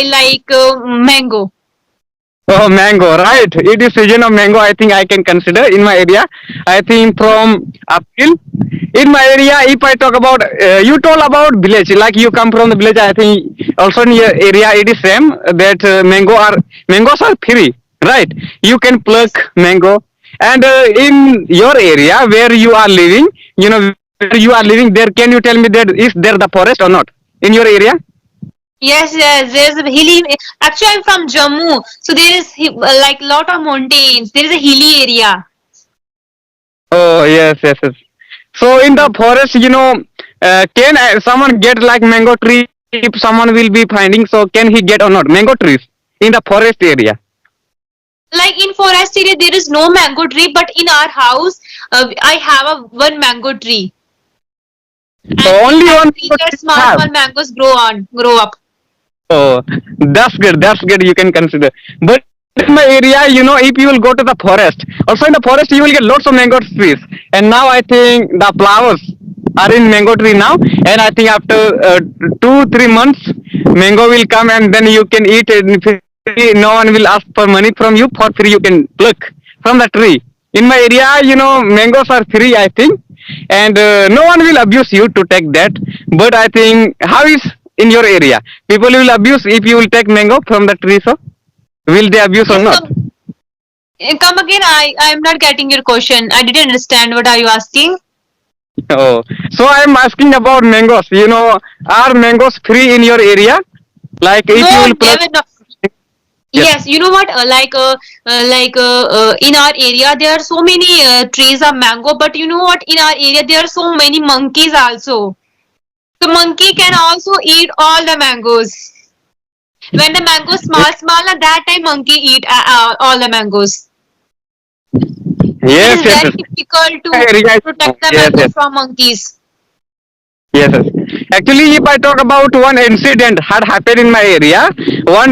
I like mango. Oh, mango, right? It is season of mango. I think I can consider in my area. I think from April. In my area, if I talk about, you told about village, like you come from the village. I think also in your area it is same that mangoes are free, right? You can pluck mango, and in your area where you are living, where you are living, there can you tell me that is there the forest or not in your area? Yes, yes. There's a hilly. Actually, I'm from Jammu, so there is like lot of mountains. There is a hilly area. Oh yes, yes, yes. So in the forest, can someone get like mango tree if someone will be finding? So can he get or not mango trees in the forest area? Like in forest area, there is no mango tree, but in our house, I have a one mango tree, So and in only that one tree, mango there tree you small have. small mangoes grow up. Oh, that's good. That's good. You can consider. But in my area, if you will go to the forest, also in the forest you will get lots of mango trees. And now I think the flowers are in mango tree now. And I think after 2 3 months, mango will come and then you can eat it free. No one will ask for money from you. For free you can pluck from the tree. In my area, mangoes are free. I think, and no one will abuse you to take that. But I think how is in your area? People will abuse if you will take mango from the tree. So will they abuse or Yes, not? come again. I'm not getting your question. I didn't understand. What are you asking? Oh, so I am asking about mangoes. Are mangoes free in your area? Like if you No, will pluck, never. No. yes. Yes, you know what? In our area, there are so many trees of mango. But you know what? In our area, there are so many monkeys also. So monkey can also eat all the mangoes. When the mango small, at that time monkey eat all the mangoes. It Yes, is yes, very yes. difficult My to area is no. protect the Yes, mangoes yes. from monkeys. Yes, yes. Actually, if I talk about one incident had happened in my area, one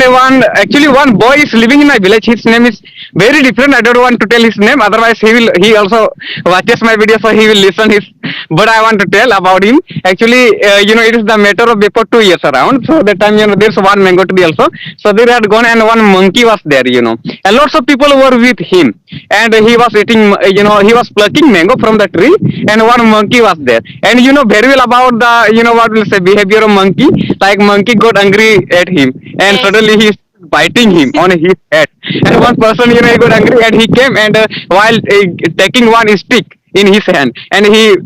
boy is living in my village. His name is very different. I don't want to tell his name. Otherwise, he also watches my video, so he will listen his. But I want to tell about him. Actually, it is the matter of before 2 years around. So that time, there's one mango tree also. So they had gone and one monkey was there. And lots of people were with him, and he was eating. He was plucking mango from the tree, and one monkey was there. And very well about the what will say behavior of monkey. Like monkey got angry at him, and Yes. suddenly he biting him on his head. And one person, he got angry and he came and while taking one stick in his hand, and he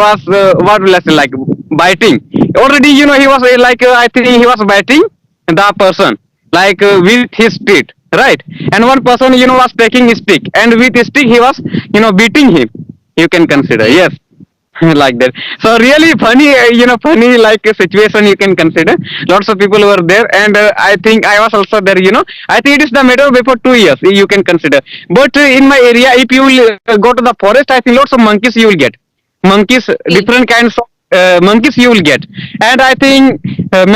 was what will I say like biting. Already, he was I think he was biting the person like with his teeth, right? And one person, was taking his stick, and with his stick he was, beating him. You can consider, Okay. yes. Like that. So really funny, funny like a situation you can consider. Lots of people were there, and I think I was also there. I think it is the matter before 2 years. You can consider. But in my area, if you will go to the forest, I think lots of monkeys you will get. Monkeys, Okay. different kinds of monkeys you will get. And I think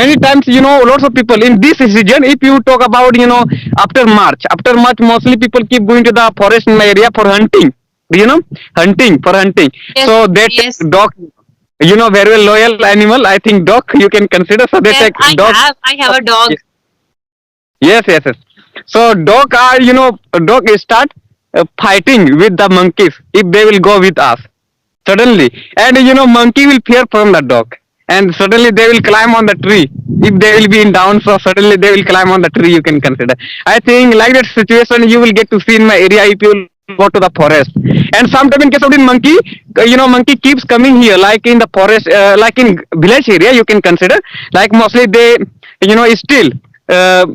many times, lots of people in this season. If you talk about, after March, mostly people keep going to the forest in my area for hunting, hunting for hunting. Yes. So they take Yes. dog, very well loyal animal. I think dog you can consider. So they Yes. take dog. I have a dog. Yes, yes, yes. So dog start fighting with the monkeys if they will go with us suddenly, and monkey will fear from the dog, and suddenly they will climb on the tree if they will be in down. So suddenly they will climb on the tree. You can consider. I think like that situation you will get to see in my area if you will go to the forest. And sometimes in case of the monkey, monkey keeps coming here like in the forest, like in village area. You can consider like mostly they steal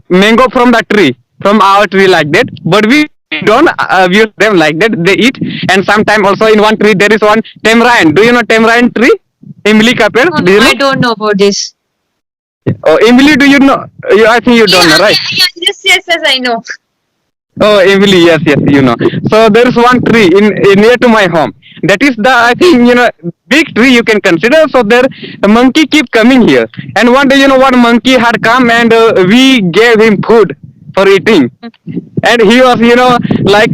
mango from the tree, from our tree, like that. But we don't abuse them like that. They eat. And sometime also in one tree there is one tamarind. Do you know tamarind tree? Imli ka ped, No, do no, you know? I don't know about this. Oh, imli, do you know? I think you don't know, Yeah, right? yeah, yeah. Yes, yes, yes. I know. Oh, imli, yes, yes, So there is one tree in near to my home. That is the, I Okay. think, big tree you can consider. So there, a monkey keep coming here. And one day, one monkey had come, and we gave him food for eating. And he was, like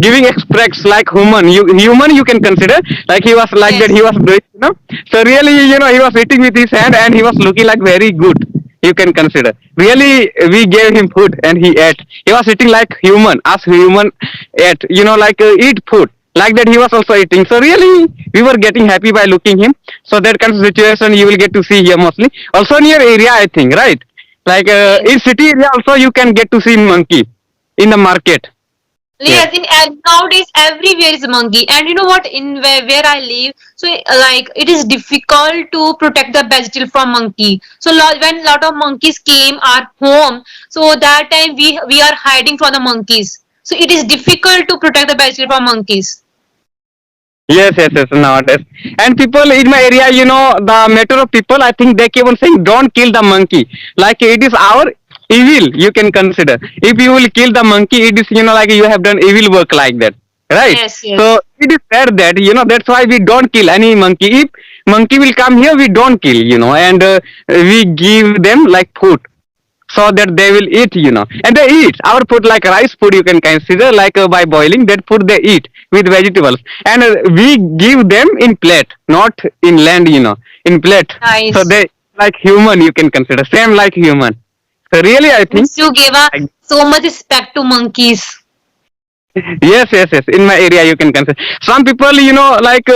giving extracts like human you can consider. Like he was like that. He Yes. was doing. So really, he was eating with his hand, and he was looking like very good. You can consider. Really, we gave him food and he ate. He was eating like human, as human ate. Like eat food. Like that, he was also eating. So really, we were getting happy by looking him. So that kind of situation you will get to see here mostly. Also near area, I think, right? Like in Yes. city area also you can get to see monkey in the market. Yes. Yes, nowadays everywhere is monkey, and you know what? In where I live, so like it is difficult to protect the vegetable from monkey. So when lot of monkeys came our home, so that time we are hiding from the monkeys. So it is difficult to protect the vegetable from monkeys. Yes, yes, yes, nowadays. And people in my area, the matter of people, I think they keep on saying, don't kill the monkey. Like it is our evil, you can consider. If you will kill the monkey, it is, like you have done evil work like that. Right? Yes, So yes. it is said that, that's why we don't kill any monkey. If monkey will come here, we don't kill, and we give them like food so that they will eat, and they eat our food like rice food, you can consider, like by boiling that food they eat with vegetables, and we give them in plate, not in land, in plate. So Nice. they like human, you can consider, same like human. So really I think, Means you gave a like, so much respect to monkeys. yes, yes, yes, in my area you can consider some people, like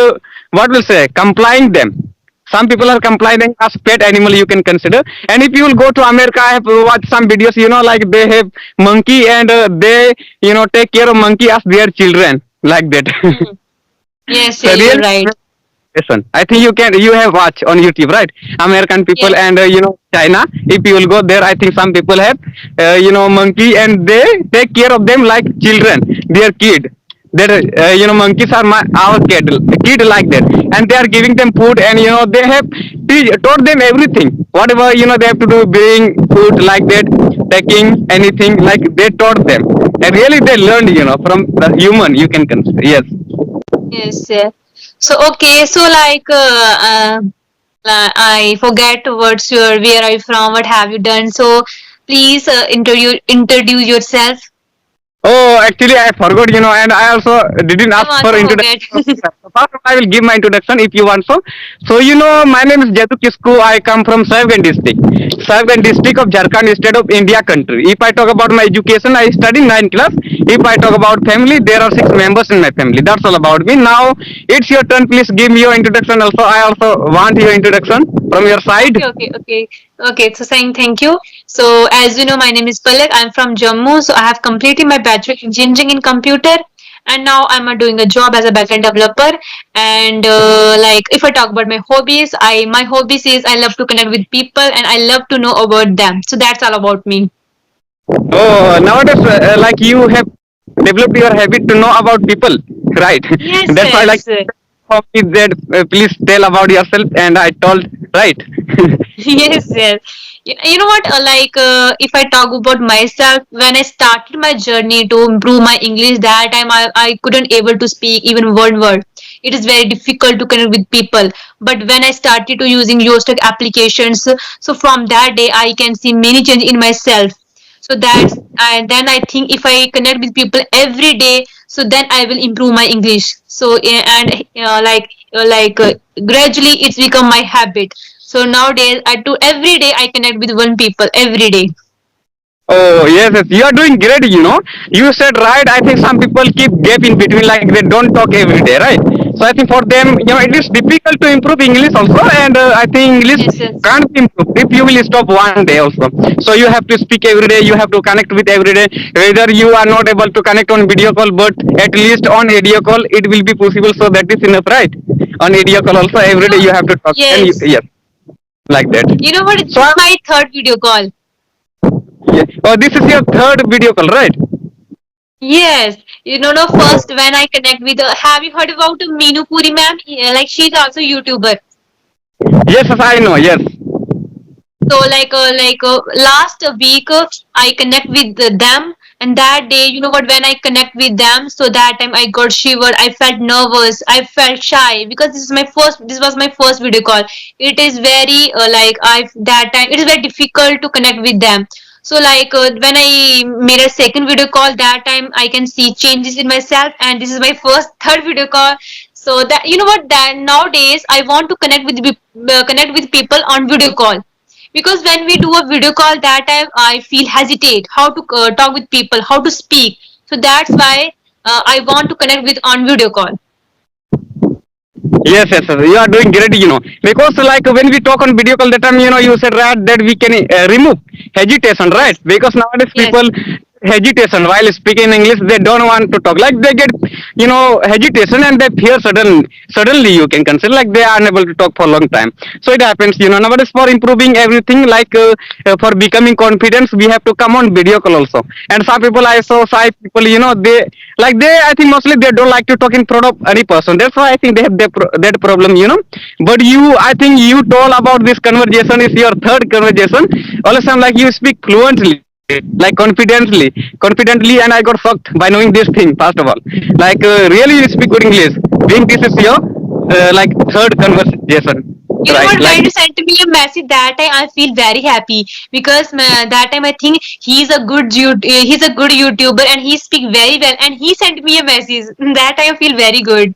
what will say, complying them. Some people are complying as pet animal, you can consider. And if you will go to America, I have watched some videos, like they have monkey, and they, take care of monkey as their children, like that. Hmm. Yes, So yeah, you're really, right. listen, I think you have watched on YouTube, right? American people Yes. and China. If you will go there, I think some people have monkey, and they take care of them like children, their kid. That monkeys are our kid like that, and they are giving them food, and they have taught them everything. Whatever they have to do, bring food like that, taking anything like they taught them, and really they learned from the human. You can consider, yes. Yes, yeah. So okay, so like I forget what's your where are you from, what have you done? So please introduce yourself. Oh, actually, I forgot, and I also didn't I'm ask for also introduction. forget. So first, I will give my introduction if you want so. So, my name is Jatu Kisku. I come from Sahibganj district. Sahibganj district of Jharkhand state of India country. If I talk about my education, I study 9th class. If I talk about family, there are 6 members in my family. That's all about me. Now, it's your turn. Please give me your introduction also. I also want your introduction from your side. Okay, okay, okay. Okay, so saying thank you. So as you know, my name is Palak. I'm from Jammu. So I have completed my bachelor engineering in computer, and now I'm doing a job as a backend developer. And like if I talk about my hobbies, my hobbies is I love to connect with people and I love to know about them. So that's all about me. Oh, nowadays, like you have developed your habit to know about people, right? Yes, That's why, like, yes. for me that please tell about yourself, and I told, right? Yes, yes. You know what? If I talk about myself, when I started my journey to improve my English, that time I couldn't able to speak even one word. It is very difficult to connect with people. But when I started to using Yostack applications, so from that day I can see many change in myself. So that's and then I think if I connect with people every day, so then I will improve my English. So and gradually it's become my habit. So nowadays I do every day I connect with one people every day. Oh, yes, yes, you are doing great, You said right. I think some people keep gap in between, like they don't talk every day, right? So I think for them, it is difficult to improve English also, and I think English Yes, yes. can't be improved if you will stop one day also. So you have to speak every day, you have to connect with every day. Whether you are not able to connect on video call, but at least on audio call, it will be possible. So that is enough, right? On audio call also, every You day know, you have to talk, and yes. yes, like that. You know what? So, This is my third video call. yeah. Oh, this is your third video call, right? Yes, you know, no, first when I connect with, have you heard about Meenu Puri ma'am? Yeah, like she's also YouTuber. Yes, yes, I know. Yes. So last week I connect with them, and that day, you know what? When I connect with them, so that time I got shivered. I felt nervous. I felt shy because this is my first. This was my first video call. It is very I that time it is very difficult to connect with them. So when I made a second video call, that time I can see changes in myself, and this is my first third video call. So that you know what? That nowadays I want to connect with connect with people on video call Because when we do a video call, that time I feel hesitate how to talk with people, how to speak. So that's why I want to connect with on video call. Yes, yes, yes. You are doing great, because like when we talk on video call, that time, you said right that we can remove hesitation, right? Because nowadays Yes. people hesitation while speaking English, they don't want to talk. Like they get, hesitation and they fear suddenly you can consider like they are unable to talk for a long time. So it happens, nowadays for improving everything, like for becoming confidence, we have to come on video call also. And some people I saw, shy people, they I think mostly they don't like to talk in front of any person. That's why I think they have that problem, but you, I think you told about this conversation is your third conversation. All of a sudden, like you speak fluently, like confidently, and I got shocked by knowing this thing. First of all, like really you speak good English. Being this is your like third conversation, You know right? what? Like When you sent me a message that time, I feel very happy because that time I think he's a good YouTuber and he speak very well. And he sent me a message. That time I feel very good.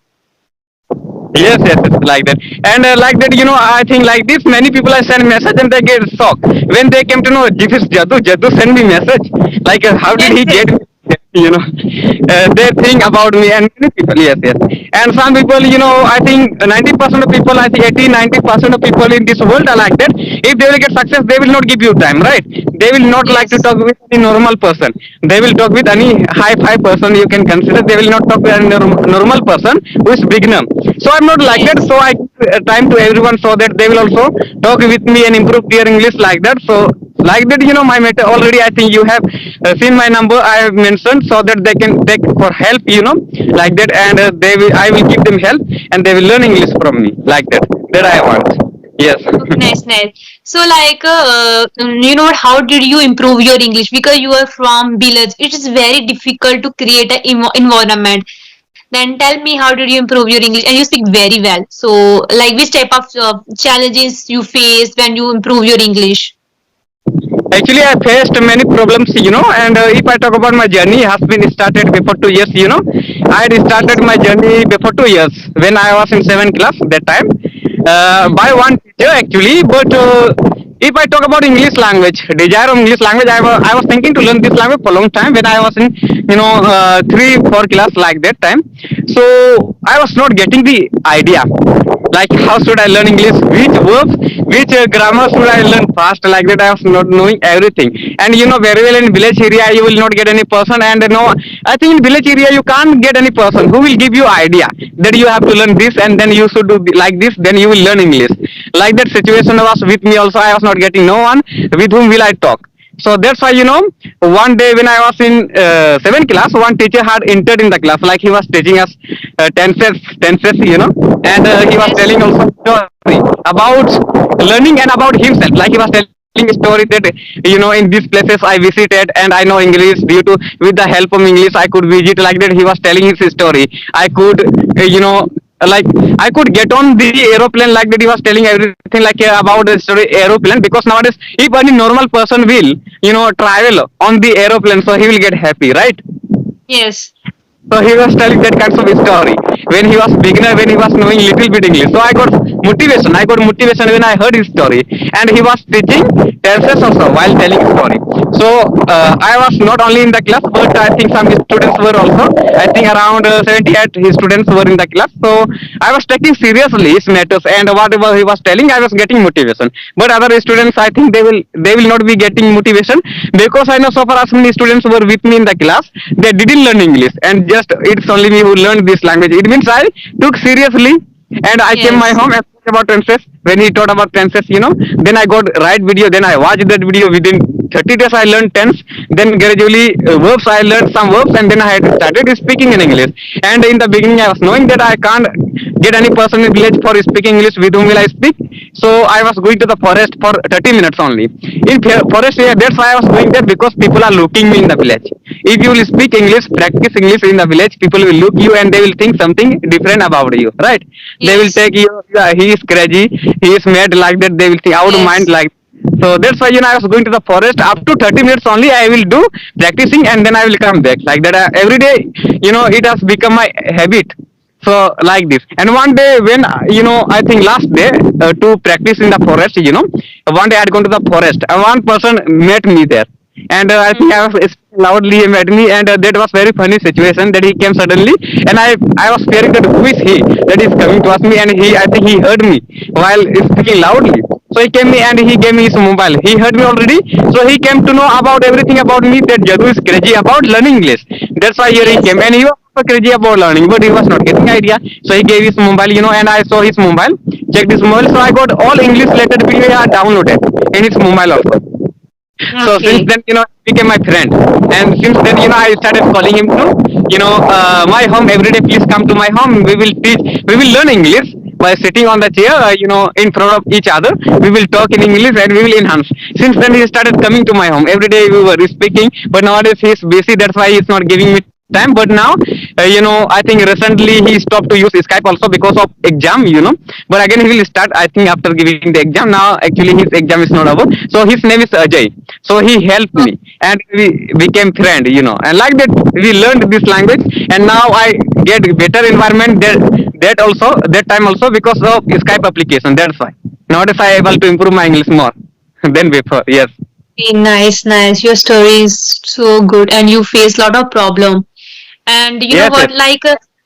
yes, yes, it's like that. And like that, I think like this, many people I send message and they get shocked when they came to know this is Jaddu. Jaddu send me message. Like how did Yes, he yes, get me? They think about me and many people, yes, yes. And some people, I think 90% of people, I think 80, 90% of people in this world are like that. If they will get success, they will not give you time, right? They will not like to yes. talk with any normal person. They will talk with any high person you can consider. They will not talk with any normal person who is beginner. So I'm not like that. Yes. So I give time to everyone so that they will also talk with me and improve their English like that. So like that, my meta already. I think you have seen my number. I have mentioned so that they can take for help, like that, and they will. I will give them help, and they will learn English from me like that. That I want. Yes. Okay, nice, nice. So, like, you know what? How did you improve your English? Because you are from village, it is very difficult to create an environment. Then tell me, how did you improve your English? And you speak very well. So, like, which type of challenges you faced when you improve your English? Actually, I faced many problems, and if I talk about my journey, has been started before 2 years, I had started Yes. my journey before 2 years when I was in 7th class that time, by Mm-hmm. one teacher actually. But if I talk about English language, desire of English language, I was thinking to learn this language for a long time when I was in, 3, 4 class like that time. So I was not getting the idea like how should I learn English, which verbs, which grammar should I learn fast, like that I was not knowing everything. And very well in village area you will not get any person, and no, I think in village area you can't get any person who will give you idea that you have to learn this and then you should do like this, then you will learn English. Like that situation was with me also. I was not getting no one with whom will I talk. So that's why, one day when I was in 7th class, one teacher had entered in the class, like he was teaching us tenses, and he was Yes. telling also story about learning and about himself. Like he was telling a story that, in these places I visited and I know English due to, with the help of English, I could visit, like that. He was telling his story. I could, like I could get on the aeroplane, like that. He was telling everything like about the story aeroplane, because nowadays if any normal person will travel on the aeroplane, so he will get happy, right? Yes. So he was telling that kinds of story when he was beginner, when he was knowing little bit English. So I got motivation. I got motivation when I heard his story, and he was teaching tenses also while telling his story. So I was not only in the class, but I think some students were also. I think around 78 his students were in the class. So I was taking seriously his matters, and whatever he was telling, I was getting motivation. But other students, I think they will not be getting motivation, because I know so far as many students were with me in the class, they didn't learn English, and just it's only me who learned this language. It means I took seriously, and I came my Yes. home and about tenses. When he taught about tenses, then I got right video. Then I watched that video. Within 30 days, I learned tense. Then gradually verbs, I learned some verbs, and then I had started speaking in English. And in the beginning, I was knowing that I can't get any person in village for speaking English. With whom will I speak? So I was going to the forest for 30 minutes only. In forest area, that's why I was going there, because people are looking me in the village. If you will speak English, practice English in the village, people will look you and they will think something different about you, right? They will Yes. take you, yeah, he is crazy, he is mad, like that. They will think out of mind, Yes. like. So that's why, I was going to the forest up to 30 minutes only. I will do practicing and then I will come back like that. Every day, it has become my habit. So like this. And one day when I think last day to practice in the forest, one day I had gone to the forest and one person met me there. And I think I was loudly he met me, and that was very funny situation that he came suddenly, and I was fearing that who is he that is coming towards me, and I think he heard me while speaking loudly. So he came me and he gave me his mobile. He heard me already, so he came to know about everything about me. That Jadu is crazy about learning English. That's why here he Yes. came, and he was also crazy about learning, but he was not getting idea. So he gave his mobile, and I saw his mobile, checked his mobile. So I got all English related video downloaded in his mobile also. So since Okay. then, he became my friend, and since then, I started calling him to, my home every day. Please come to my home. We will learn English by sitting on the chair, in front of each other. We will talk in English and we will enhance. Since then, he started coming to my home every day. We were speaking, but nowadays he's busy. That's why he's not giving me time. But now, I think recently he stopped to use Skype also because of exam. But again he will start, I think, after giving the exam. Now actually his exam is not over. So his name is Ajay. So he helped Oh, me and we became friend. And like that we learned this language, and now I get better environment that time also because of Skype application. That's why nowadays I able to improve my English more than before. Yes. okay, nice, nice. Your story is so good, and you face lot of problem. And you know Yes, yes. what,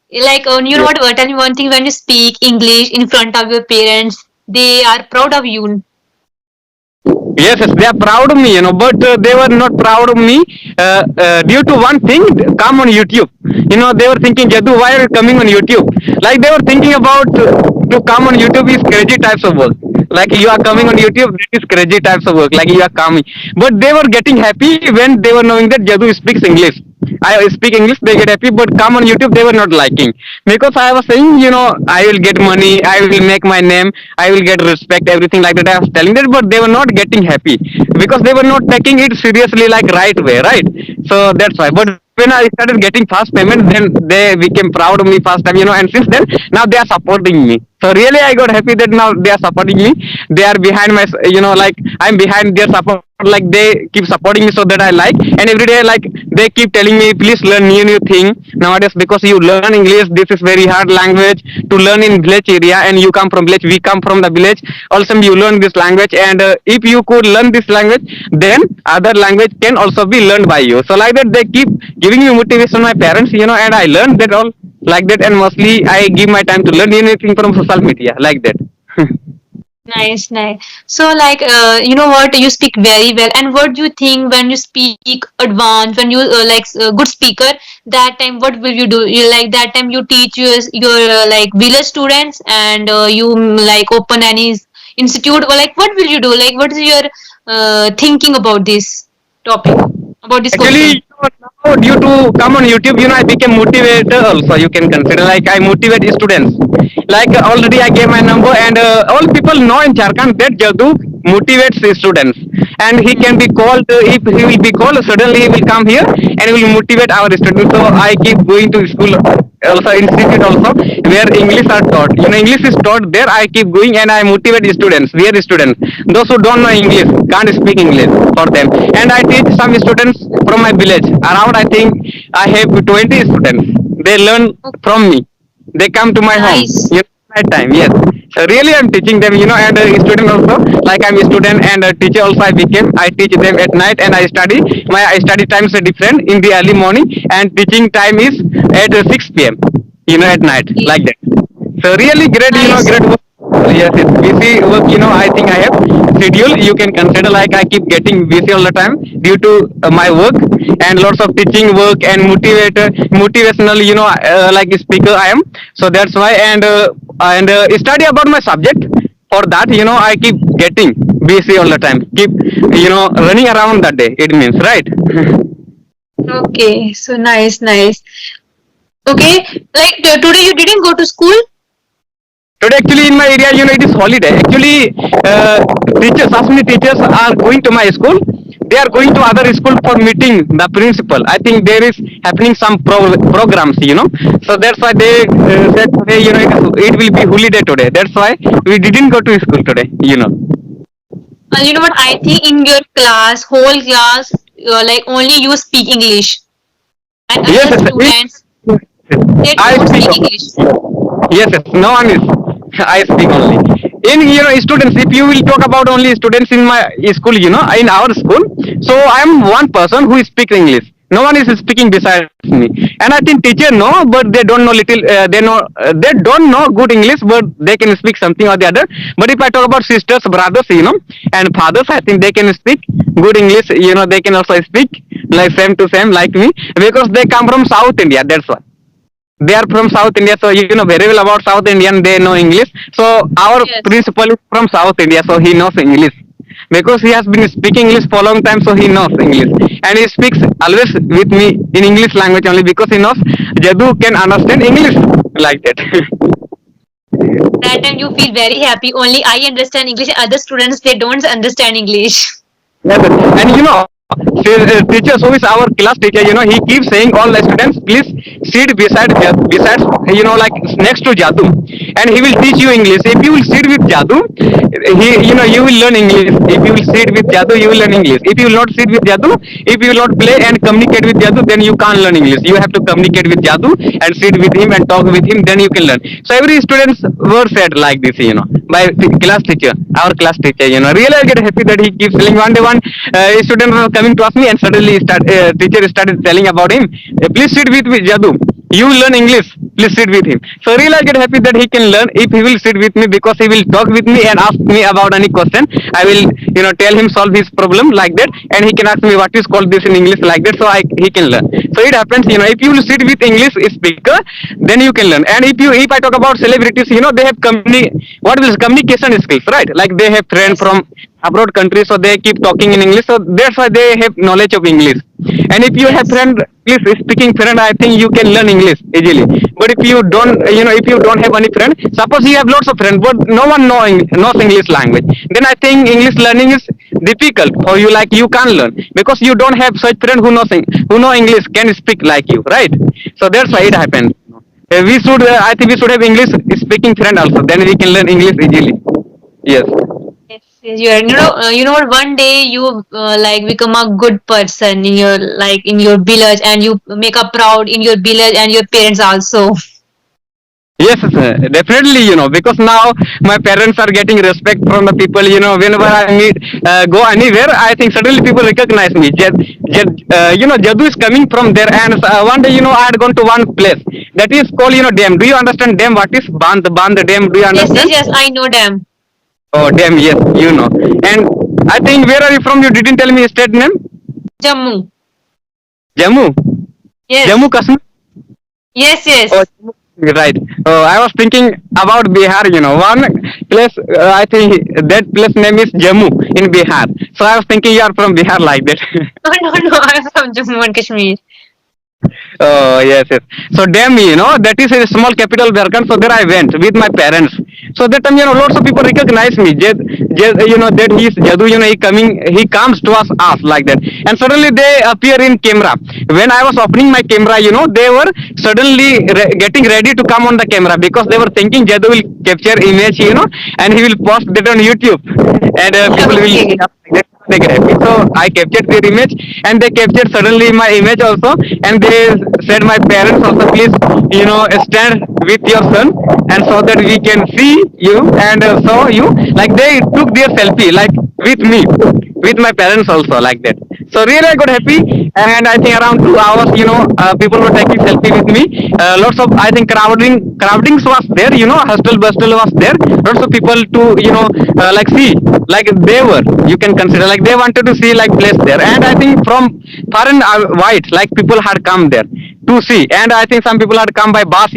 you know Yes. what? Tell me one thing. When you speak English in front of your parents, they are proud of you. Yes, yes, they are proud of me, but they were not proud of me due to one thing. Come on YouTube. They were thinking, Jadu, why are you coming on YouTube? Like they were thinking about to come on YouTube is crazy types of work. Like you are coming on YouTube, that is crazy types of work. Like you are coming, but they were getting happy when they were knowing that Jadu speaks English. I speak English, they get happy, but come on YouTube, they were not liking because I was saying, I will get money, I will make my name, I will get respect, everything like that. I was telling that, but they were not getting happy because they were not taking it seriously, like right way, right? So that's why. But when I started getting fast payment, then they became proud of me fast time, and since then, now they are supporting me. So really, I got happy that now they are supporting me. They are behind my, like I'm behind their support. Like they keep supporting me so that I like, and every day like they keep telling me, please learn new thing nowadays because you learn English. This is very hard language to learn in village area, and you come from village. We come from the village. Also, you learn this language, and if you could learn this language, then other language can also be learned by you. So like that, they keep giving me motivation. My parents, and I learned that all like that, and mostly I give my time to learn anything from social media like that. Nice, nice. So, you know what? You speak very well. And what do you think when you speak advanced, when you good speaker? That time, what will you do? You like that time you teach your village students, and you open any institute, or like what will you do? Like, what is your thinking about this topic, about this Actually, question? now due to come on YouTube, I became motivator also. You can consider like I motivate students. Like already I gave my number, and all people know in Jharkhand that Jadu motivates the students, and he can be called if he will be called suddenly he will come here and he will motivate our students. So I keep going to school also institute also where English are taught. English is taught there. I keep going and I motivate students, their students, those who don't know English, can't speak English for them, and I teach some students from my village. Around I think I have 20 students. They learn from me. They come to my home. Nice. My time, yes. Really, I'm teaching them, and student also. Like I'm a student and a teacher also. I became. I teach them at night and I study. My I study times are different in the early morning, and teaching time is at 6 p.m. At night Okay. like that. So really great, Nice. great work. Yes, it's busy work. I think I have schedule. You can consider like I keep getting busy all the time due to my work and lots of teaching work and motivational. Like a speaker I am. So that's why and study about my subject. For that, I keep getting busy all the time. Keep running around that day. It means right. Okay. So nice, nice. Okay. Like today, you didn't go to school. Today, actually, in my area, it is holiday. Actually, teachers, as many teachers are going to my school. They are going to other school for meeting the principal. I think there is happening some programs, So that's why they said today, it will be holiday today. That's why we didn't go to school today. You know what? I think in your class, whole class, only you speak English, and Yes, other yes, students. They I don't speak. speak English. Yes, yes. No one is. I speak only. In students, if you will talk about only students in my school, in our school, so I am one person who speaks English. No one is speaking besides me, and I think teacher know, but they don't know little. They don't know good English, but they can speak something or the other. But if I talk about sisters, brothers, and fathers, I think they can speak good English. They can also speak like same to same like me because they come from South India. That's why they are from South India, so very well about South Indian. They know English. So our Yes. principal is from South India, so he knows English because he has been speaking English for a long time, so he knows English and he speaks always with me in English language only because he knows Jadu can understand English like that. That time you feel very happy. Only I understand English. Other students they don't understand English. Yes, sir. And teacher, so is our class teacher. He keeps saying all the students, please sit beside, like next to Jadu, and he will teach you English. If you will sit with Jadu, you will learn English. If you will sit with Jadu, you will learn English. If you will not sit with Jadu, if you will not play and communicate with Jadu, then you can't learn English. You have to communicate with Jadu and sit with him and talk with him, then you can learn. So every students were said like this, by class teacher, our class teacher. Really I get happy that he keeps telling. One day one student was coming to ask me, and suddenly teacher started telling about him. Please sit with me, Jadu. You will learn English. Please sit with him. So really I get happy that he can learn if he will sit with me because he will talk with me and ask me about any question. I will tell him solve his problem like that, and he can ask me what is called this in English like that. So he can learn. So it happens. If you will sit with English speaker, then you can learn. And if I talk about celebrities, they have what is communication skills, right? Like they have friends Yes. from abroad countries, so they keep talking in English, so that's why they have knowledge of English. And if you have Yes. friend is speaking friend, I think you can learn English easily. But if you don't, if you don't have any friend, suppose you have lots of friends but no one knows English language, then I think English learning is difficult for you. Like you can't learn because you don't have such friend who know English, can speak like you, right? So that's why it Yes. happens. I think we should have English speaking friend also, then we can learn English easily. Yes. Yes, yes, you are. What? One day you like become a good person in your in your village, and you make a proud in your village and your parents also. Yes, sir, definitely, because now my parents are getting respect from the people, whenever I go anywhere, I think suddenly people recognize me. Jadu is coming from there, and one day, I had gone to one place that is called, dam. Do you understand dam? What is Band dam? Do you Yes, yes, understand? yes. I know them. Oh, dam, yes, And I think, where are you from? You didn't tell me state name? Jammu. Jammu? Yes, Jammu Kashmir? yes, Oh, yes. right. Oh, I was thinking about Bihar. One place. I think that place name is Jammu in Bihar. So I was thinking you are from Bihar like that. No, no, no. I'm from Jammu and Kashmir. Oh, yes, yes. So damn, that is a small capital Jharkhand. So there I went with my parents. So that time, lots of people recognize me. That he is Jadu, he comes to us like that. And suddenly they appear in camera. When I was opening my camera, they were suddenly getting ready to come on the camera because they were thinking Jadu will capture image, and he will post that on YouTube. And people will see Okay. us like that. They get happy. So I captured their image, and they captured suddenly my image also, and they said my parents also, please stand with your son, and so that we can see you and saw you. Like they took their selfie like with me, with my parents also like that. So really I got happy, and I think around 2 hours, people were taking selfie with me. Lots of, I think, crowdings was there, hustle bustle was there. Lots of people to like see, like they were. You can consider like they wanted to see like place there, and I think from far and wide, like people had come there to see, and I think some people had come by bus.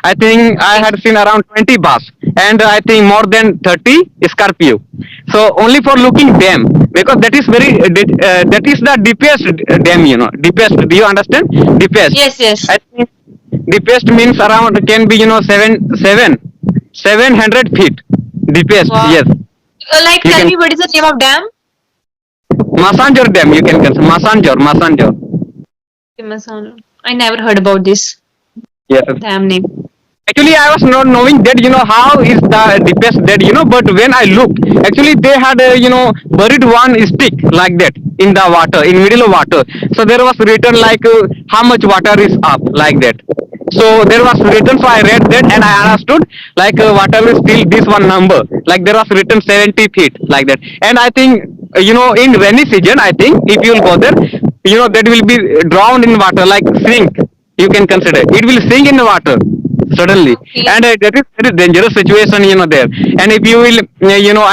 I think I had seen around 20 bus, and I think more than 30 Scorpio. So only for looking them, because that is that is the deepest dam, deepest. Do you understand? Deepest. Yes, yes. I think deepest means around can be 700 feet. Deepest, Wow. yes. You Tell can me what is the name of dam? Masanjor Dam. You can consider Masanjor. I never heard about this Yes. dam name. Actually, I was not knowing that, how is the deepest that, but when I looked, actually they had, buried one stick like that in the water, in middle of water. So there was written like how much water is up like that. So there was written, so I read that and I understood like whatever is still this one number, like there was written 70 feet like that. And I think in rainy season, I think if you will go there, that will be drowned in water, like sink. You can consider it will sink in the water suddenly, Okay. and that is very dangerous situation, there. And if you will,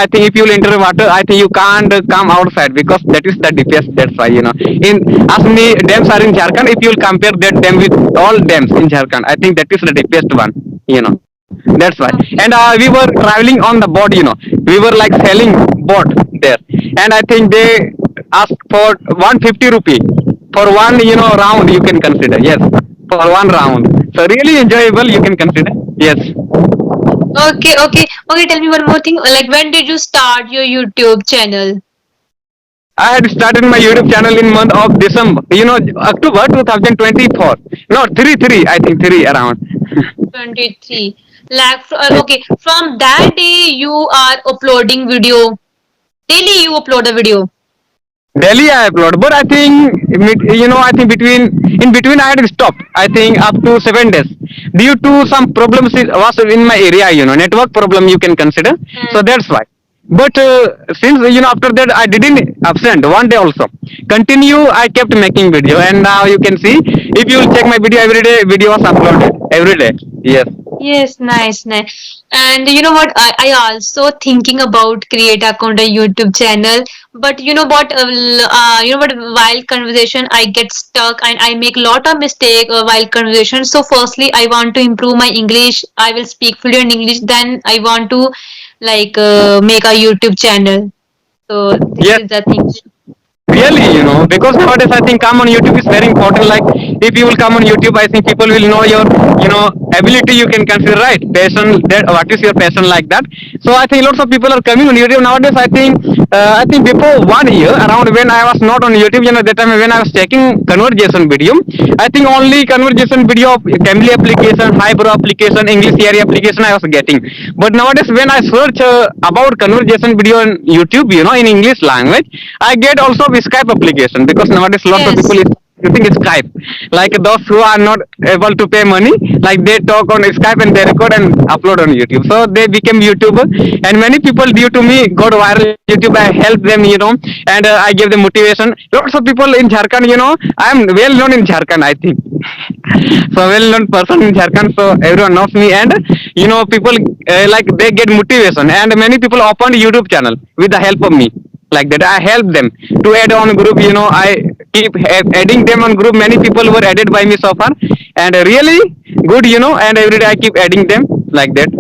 I think if you will enter water, I think you can't come outside because that is the deepest. That's why, in as many dams are in Jharkhand, if you will compare that dam with all dams in Jharkhand, I think that is the deepest one, that's why. And Okay. we were traveling on the boat, we were like selling boat there, and I think they asked for 150 rupee for one, round, you can consider. Yes, for one round. So really enjoyable, you can consider. Yes. Okay, okay, okay. Tell me one more thing. Like, when did you start your YouTube channel? I had started my YouTube channel in month of December, October 2024. No, 3, I think 3 around. 23. Like, okay. From that day, you are uploading video. Daily, you upload a video. Daily I upload, but I think, I think in between I had stopped. I think up to 7 days due to some problems was in my area, network problem you can consider. So Hmm. that's why. But since after that I didn't absent one day also. Continue, I kept making video, and now you can see if you will check my video every day, video was uploaded every day. Yes. Yes, nice, nice. And you know what? I also thinking about create account on YouTube channel. But you know what? While conversation, I get stuck and I make lot of mistake while conversation. So firstly, I want to improve my English. I will speak fluent English. Then I want to like make a YouTube channel. So this Yes. is the thing. Really, because nowadays I think come on YouTube is very important. Like if you will come on YouTube, I think people will know your, ability. You can consider, right, passion. That what is your passion, like that. So I think lots of people are coming on YouTube nowadays. I think before 1 year around when I was not on YouTube, that time when I was checking conversation video, I think only conversation video of Cambly application, Highbrow application, English area application I was getting. But nowadays when I search about conversation video on YouTube, in English language, I get also Skype application because nowadays lots of people Yes. is using Skype. Like those who are not able to pay money, like they talk on Skype and they record and upload on YouTube. So they became YouTuber, and many people due to me got viral on YouTube. I help them, and I give them motivation. Lots of people in Jharkhand, I am well known in Jharkhand, I think. So well known person in Jharkhand, so everyone knows me, and people like they get motivation, and many people opened YouTube channel with the help of me, like that. I help them to add on group. I keep adding them on group. Many people were added by me so far, and really good. And every day I keep adding them, like that.